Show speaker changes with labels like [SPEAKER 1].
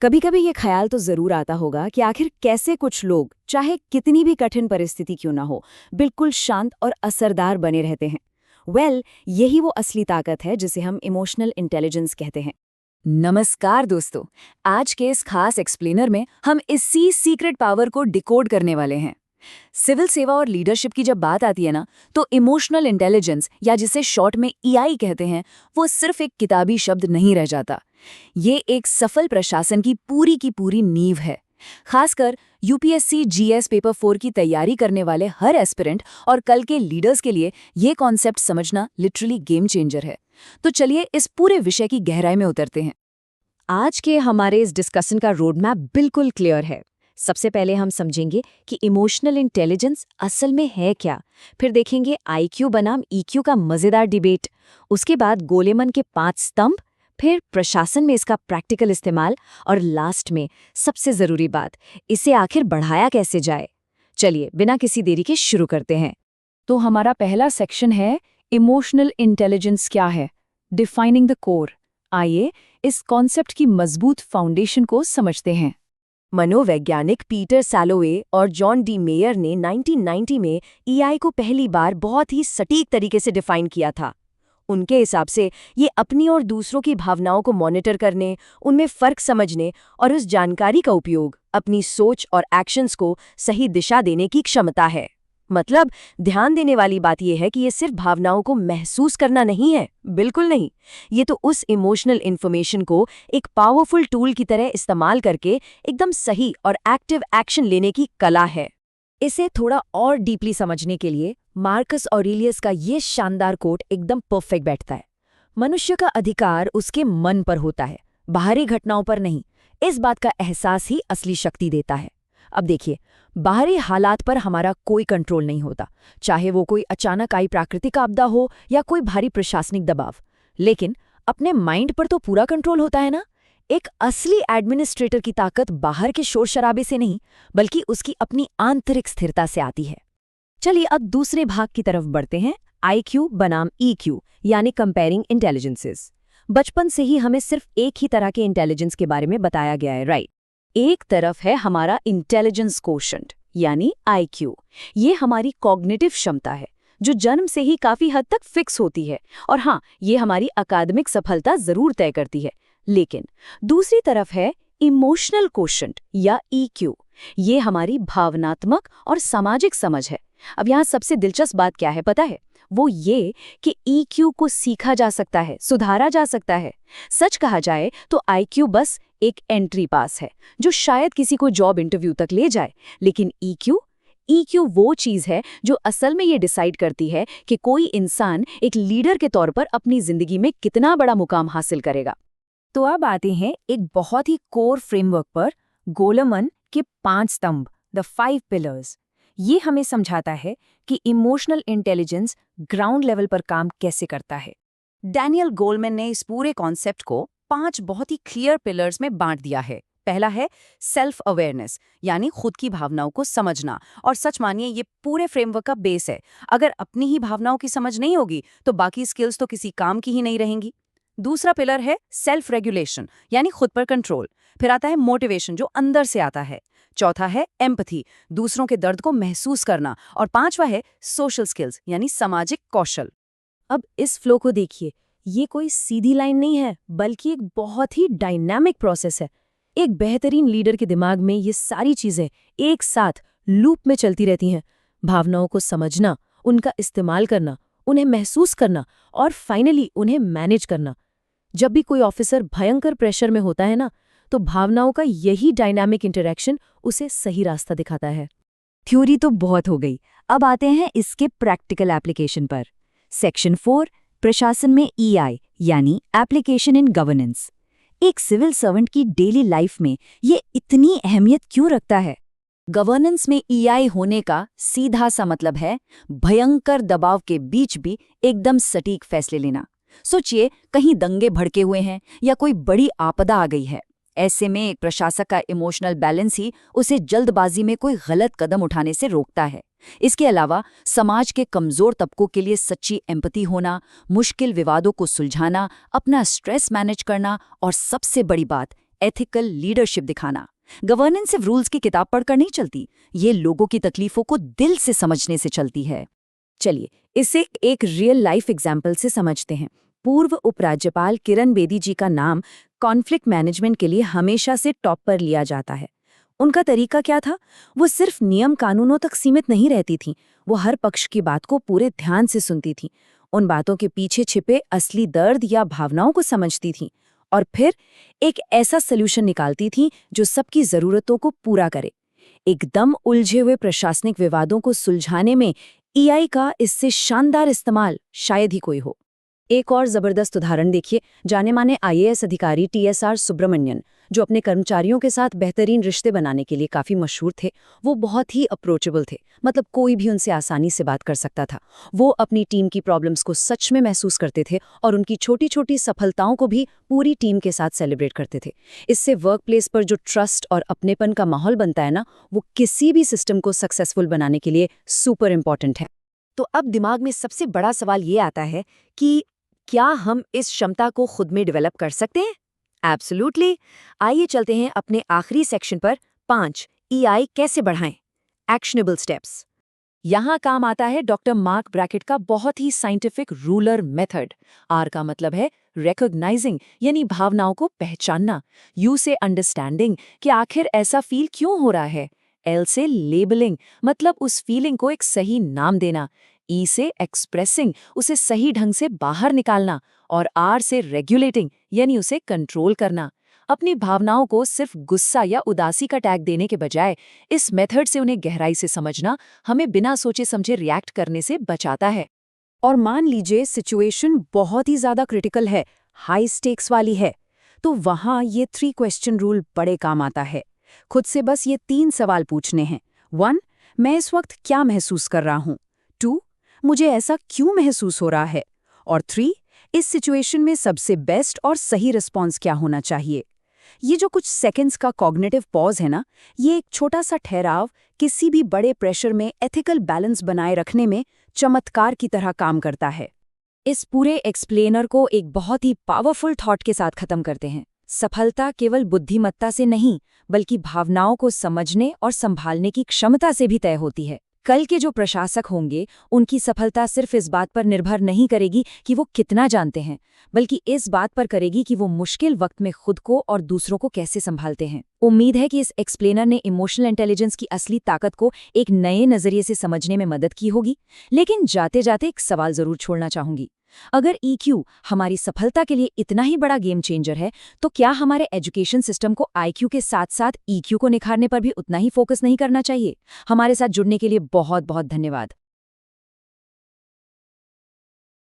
[SPEAKER 1] कभी कभी ये ख्याल तो जरूर आता होगा कि आखिर कैसे कुछ लोग चाहे कितनी भी कठिन परिस्थिति क्यों ना हो बिल्कुल शांत और असरदार बने रहते हैं। यही वो असली ताकत है जिसे हम इमोशनल इंटेलिजेंस कहते हैं। नमस्कार दोस्तों, आज के इस खास एक्सप्लेनर में हम इसी सीक्रेट पावर को डिकोड करने वाले हैं। सिविल सेवा और लीडरशिप की जब बात आती है ना, तो इमोशनल इंटेलिजेंस या जिसे शॉर्ट में ईआई कहते हैं, वो सिर्फ एक किताबी शब्द नहीं रह जाता। ये एक सफल प्रशासन की पूरी नींव है। खासकर यूपीएससी जीएस पेपर 4 की तैयारी करने वाले हर एस्पिरेंट और कल के लीडर्स के लिए ये कॉन्सेप्ट समझना लिटरली गेम चेंजर है। तो चलिए इस पूरे विषय की गहराई में उतरते हैं। आज के हमारे इस डिस्कशन का रोड मैप बिल्कुल क्लियर है। सबसे पहले हम समझेंगे कि इमोशनल इंटेलिजेंस असल में है क्या, फिर देखेंगे आईक्यू बनाम ईक्यू का मजेदार डिबेट, उसके बाद गोलेमन के 5 स्तंभ, फिर प्रशासन में इसका प्रैक्टिकल इस्तेमाल और लास्ट में सबसे जरूरी बात, इसे आखिर बढ़ाया कैसे जाए। चलिए बिना किसी देरी के शुरू करते हैं। तो हमारा पहला सेक्शन है इमोशनल इंटेलिजेंस क्या है, डिफाइनिंग द कोर। आइए इस कॉन्सेप्ट की मजबूत फाउंडेशन को समझते हैं। मनोवैज्ञानिक पीटर सैलोवे और जॉन डी मेयर ने 1990 में ईआई को पहली बार बहुत ही सटीक तरीके से डिफाइन किया था। उनके हिसाब से ये अपनी और दूसरों की भावनाओं को मॉनिटर करने, उनमें फ़र्क समझने और उस जानकारी का उपयोग अपनी सोच और एक्शंस को सही दिशा देने की क्षमता है। मतलब ध्यान देने वाली बात यह है कि ये सिर्फ भावनाओं को महसूस करना नहीं है, बिल्कुल नहीं। ये तो उस इमोशनल इन्फॉर्मेशन को एक पावरफुल टूल की तरह इस्तेमाल करके एकदम सही और एक्टिव एक्शन लेने की कला है। इसे थोड़ा और डीपली समझने के लिए मार्कस ऑरेलियस का ये शानदार कोट एकदम परफेक्ट बैठता है। मनुष्य का अधिकार उसके मन पर होता है, बाहरी घटनाओं पर नहीं। इस बात का एहसास ही असली शक्ति देता है। अब देखिए, बाहरी हालात पर हमारा कोई कंट्रोल नहीं होता, चाहे वो कोई अचानक आई प्राकृतिक आपदा हो या कोई भारी प्रशासनिक दबाव। लेकिन अपने माइंड पर तो पूरा कंट्रोल होता है ना। एक असली एडमिनिस्ट्रेटर की ताकत बाहर के शोर शराबे से नहीं, बल्कि उसकी अपनी आंतरिक स्थिरता से आती है। चलिए अब दूसरे भाग की तरफ बढ़ते हैं, आईक्यू बनाम ईक्यू यानी कंपेयरिंग इंटेलिजेंसेस। बचपन से ही हमें सिर्फ एक ही तरह के इंटेलिजेंस के बारे में बताया गया है, राइट। एक तरफ है हमारा इंटेलिजेंस कोशेंट यानी आईक्यू। ये हमारी कॉग्निटिव क्षमता है जो जन्म से ही काफी हद तक फिक्स होती है, और हाँ, ये हमारी अकादमिक सफलता जरूर तय करती है। लेकिन दूसरी तरफ है इमोशनल कोशेंट या ईक्यू। ये हमारी भावनात्मक और सामाजिक समझ है। अब यहाँ सबसे दिलचस्प बात क्या है पता है? वो ये कि ईक्यू को सीखा जा सकता है, सुधारा जा सकता है। सच कहा जाए तो आईक्यू बस एक एंट्री पास है जो शायद किसी को जॉब इंटरव्यू तक ले जाए, लेकिन ईक्यू वो चीज है जो असल में ये डिसाइड करती है कि कोई इंसान एक लीडर के तौर पर अपनी जिंदगी में कितना बड़ा मुकाम हासिल करेगा। तो अब आते हैं एक बहुत ही कोर फ्रेमवर्क पर, गोलेमन के 5 स्तंभ, द 5 पिलर्स। ये हमें समझाता है कि इमोशनल इंटेलिजेंस ग्राउंड लेवल पर काम कैसे करता है। डैनियल गोलमैन ने इस पूरे कॉन्सेप्ट को 5 बहुत ही क्लियर पिलर्स में बांट दिया है। पहला है सेल्फ अवेयरनेस, यानी खुद की भावनाओं को समझना। और सच मानिए ये पूरे फ्रेमवर्क का बेस है। अगर अपनी ही भावनाओं की समझ नहीं होगी तो बाकी स्किल्स तो किसी काम की ही नहीं रहेंगी। दूसरा पिलर है सेल्फ रेगुलेशन, यानी खुद पर कंट्रोल। फिर आता है मोटिवेशन, जो अंदर से आता है। चौथा है एम्पैथी, दूसरों के दर्द को महसूस करना। और 5वां है सोशल स्किल्स, यानी सामाजिक कौशल। अब इस फ्लो को देखिए, ये कोई सीधी लाइन नहीं है, बल्कि एक बहुत ही डायनामिक प्रोसेस है। एक बेहतरीन लीडर के दिमाग में ये सारी चीजें एक साथ लूप में चलती रहती हैं। भावनाओं को समझना, उनका इस्तेमाल करना, उन्हें महसूस करना और फाइनली उन्हें मैनेज करना। जब भी कोई ऑफिसर भयंकर प्रेशर में होता है ना, तो भावनाओं का यही डायनामिक इंटरेक्शन उसे सही रास्ता दिखाता है। थ्योरी तो बहुत हो गई, अब आते हैं इसके प्रैक्टिकल एप्लीकेशन पर। सेक्शन 4, प्रशासन में ईआई यानी एप्लीकेशन इन गवर्नेंस। एक सिविल सर्वेंट की डेली लाइफ में ये इतनी अहमियत क्यों रखता है? गवर्नेंस में ईआई होने का सीधा सा मतलब है भयंकर दबाव के बीच भी एकदम सटीक फैसले लेना। सोचिए, कहीं दंगे भड़के हुए हैं या कोई बड़ी आपदा आ गई है। ऐसे में एक प्रशासक का इमोशनल बैलेंस ही उसे जल्दबाजी में कोई गलत कदम उठाने से रोकता है। इसके अलावा समाज के कमजोर तबकों के लिए सच्ची एम्पैथी होना, मुश्किल विवादों को सुलझाना, अपना स्ट्रेस मैनेज करना और सबसे बड़ी बात,
[SPEAKER 2] एथिकल लीडरशिप दिखाना। गवर्नेंस सिर्फ रूल्स की किताब पढ़कर नहीं चलती, ये लोगों की तकलीफों को दिल से समझने से चलती है।
[SPEAKER 1] चलिए इसे एक रियल लाइफ एग्जाम्पल से समझते हैं। पूर्व उपराज्यपाल किरण बेदी जी का नाम कॉन्फ्लिक्ट मैनेजमेंट के लिए हमेशा से टॉप पर लिया जाता है। उनका तरीका क्या था? वो सिर्फ नियम कानूनों तक सीमित नहीं रहती थीं, वो हर पक्ष की बात को पूरे ध्यान से सुनती थीं, उन बातों के पीछे छिपे असली दर्द या भावनाओं को समझती थीं और फिर एक ऐसा सल्यूशन निकालती थीं जो सबकी जरूरतों को पूरा करे। एकदम उलझे हुए प्रशासनिक विवादों को सुलझाने में ईआई का इससे शानदार इस्तेमाल शायद ही कोई हो। एक और जबरदस्त उदाहरण देखिए, जाने माने आईएएस अधिकारी टीएसआर सुब्रमण्यन, जो अपने कर्मचारियों के साथ बेहतरीन रिश्ते बनाने के लिए काफी मशहूर थे। वो बहुत ही अप्रोचेबल थे, मतलब कोई भी उनसे आसानी से बात कर सकता था। वो अपनी टीम की प्रॉब्लम्स को सच में महसूस करते थे और उनकी छोटी छोटी सफलताओं को भी पूरी टीम के साथ सेलिब्रेट करते थे। इससे वर्क प्लेस पर जो ट्रस्ट और अपनेपन का माहौल बनता है ना, वो किसी भी सिस्टम को सक्सेसफुल बनाने के लिए सुपर इम्पॉर्टेंट है। तो अब दिमाग में सबसे बड़ा सवाल ये आता है कि क्या हम इस क्षमता को खुद में डेवलप कर सकते हैं? एब्सोल्युटली। आइए चलते हैं अपने आखिरी सेक्शन पर, 5 ईआई कैसे बढ़ाएं, एक्शनेबल स्टेप्स। यहाँ काम आता है डॉक्टर मार्क ब्रैकेट का बहुत ही साइंटिफिक रूलर मेथड। आर का मतलब है रिकॉग्नाइजिंग, यानी भावनाओं को पहचानना। यू से अंडरस्टैंडिंग कि आखिर ऐसा फील क्यों हो रहा है। एल से लेबलिंग, मतलब उस फीलिंग को एक सही नाम देना। ई से एक्सप्रेसिंग, उसे सही ढंग से बाहर निकालना। और आर से रेगुलेटिंग, यानी उसे कंट्रोल करना। अपनी भावनाओं को सिर्फ गुस्सा या उदासी का टैग देने के बजाय इस मेथड से उन्हें गहराई से समझना हमें बिना सोचे समझे रिएक्ट करने से बचाता है। और मान लीजिए सिचुएशन बहुत ही ज्यादा क्रिटिकल है, हाई स्टेक्स वाली है, तो वहां ये 3 क्वेश्चन रूल बड़े काम आता है। खुद से बस ये 3 सवाल पूछने हैं। 1, मैं इस वक्त क्या महसूस कर रहा हूं। 2, मुझे ऐसा क्यों महसूस हो रहा है। और 3, इस सिचुएशन में सबसे बेस्ट और सही रिस्पॉन्स क्या होना चाहिए। ये जो कुछ सेकंड्स का कॉग्निटिव पॉज है ना, ये एक छोटा सा ठहराव किसी भी बड़े प्रेशर में एथिकल बैलेंस बनाए रखने में चमत्कार की तरह काम करता है। इस पूरे एक्सप्लेनर को एक बहुत ही पावरफुल थॉट के साथ खत्म करते हैं। सफलता केवल बुद्धिमत्ता से नहीं, बल्कि भावनाओं को समझने और संभालने की क्षमता से भी तय होती है। कल के जो प्रशासक होंगे, उनकी सफलता सिर्फ इस बात पर निर्भर नहीं करेगी कि वो कितना जानते हैं, बल्कि इस बात पर करेगी कि वो मुश्किल वक्त में खुद को और दूसरों को कैसे संभालते हैं। उम्मीद है कि इस एक्सप्लेनर ने इमोशनल इंटेलिजेंस की असली ताकत को एक नए नजरिए से समझने में मदद की होगी। लेकिन जाते जाते एक सवाल जरूर छोड़ना चाहूंगी। अगर ईक्यू हमारी सफलता के लिए इतना ही बड़ा गेम चेंजर है, तो क्या हमारे एजुकेशन सिस्टम को आईक्यू के साथ साथ ईक्यू को निखारने पर भी उतना ही फोकस नहीं करना चाहिए? हमारे साथ जुड़ने के लिए बहुत बहुत धन्यवाद।